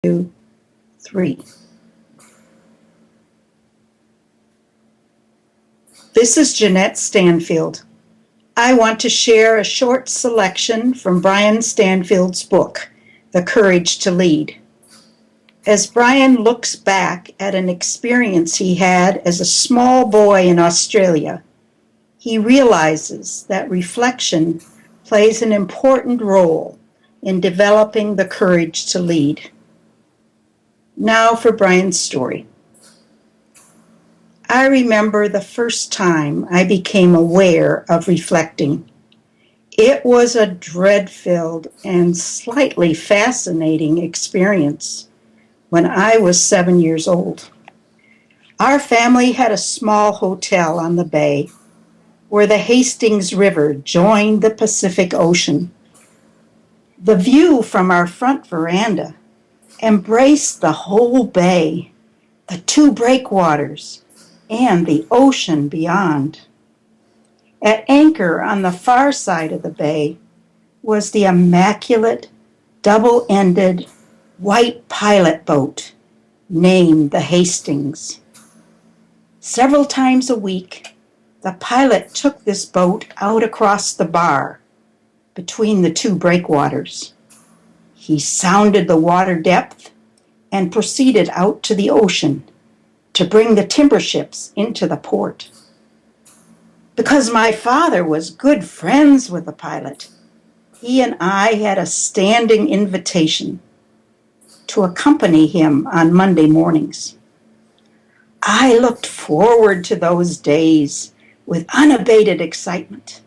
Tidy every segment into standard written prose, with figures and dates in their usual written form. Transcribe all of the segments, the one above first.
2, 3. This is Jeanette Stanfield. I want to share a short selection from Brian Stanfield's book, The Courage to Lead. As Brian looks back at an experience he had as a small boy in Australia, he realizes that reflection plays an important role in developing the courage to lead. Now for Brian's story. I remember the first time I became aware of reflecting. It was a dread-filled and slightly fascinating experience when I was 7 years old. Our family had a small hotel on the bay where the Hastings River joined the Pacific Ocean. The view from our front veranda embraced the whole bay, the two breakwaters, and the ocean beyond. At anchor on the far side of the bay was the immaculate, double-ended, white pilot boat named the Hastings. Several times a week, the pilot took this boat out across the bar between the two breakwaters. He sounded the water depth and proceeded out to the ocean to bring the timber ships into the port. Because my father was good friends with the pilot, he and I had a standing invitation to accompany him on Monday mornings. I looked forward to those days with unabated excitement.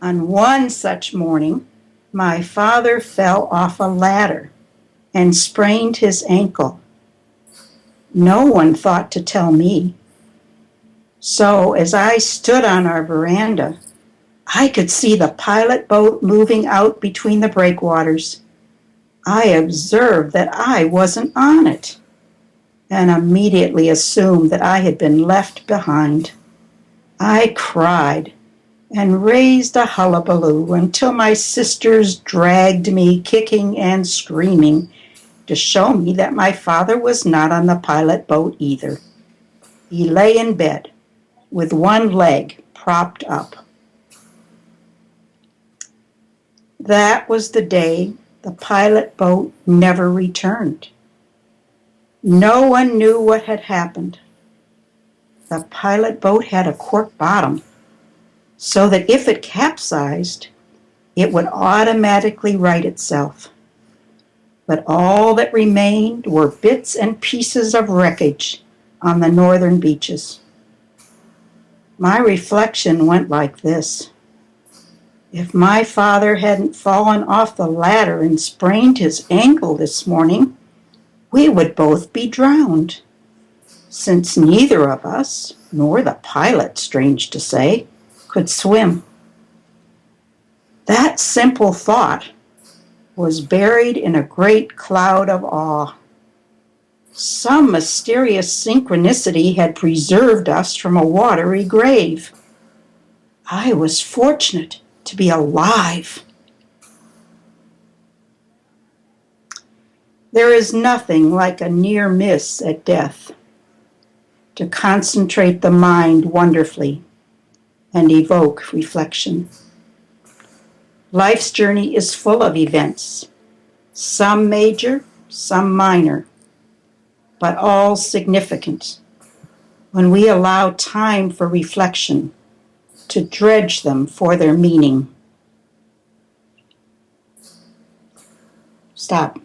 On one such morning, my father fell off a ladder and sprained his ankle. No one thought to tell me. So as I stood on our veranda, I could see the pilot boat moving out between the breakwaters. I observed that I wasn't on it and immediately assumed that I had been left behind. I cried and raised a hullabaloo until my sisters dragged me kicking and screaming to show me that my father was not on the pilot boat either. He lay in bed with one leg propped up. That was the day the pilot boat never returned. No one knew what had happened. The pilot boat had a cork bottom, so that if it capsized, it would automatically right itself. But all that remained were bits and pieces of wreckage on the northern beaches. My reflection went like this. If my father hadn't fallen off the ladder and sprained his ankle this morning, we would both be drowned, since neither of us, nor the pilot, strange to say, could swim. That simple thought was buried in a great cloud of awe. Some mysterious synchronicity had preserved us from a watery grave. I was fortunate to be alive. There is nothing like a near miss at death to concentrate the mind wonderfully and evoke reflection. Life's journey is full of events, some major, some minor, but all significant when we allow time for reflection to dredge them for their meaning. Stop.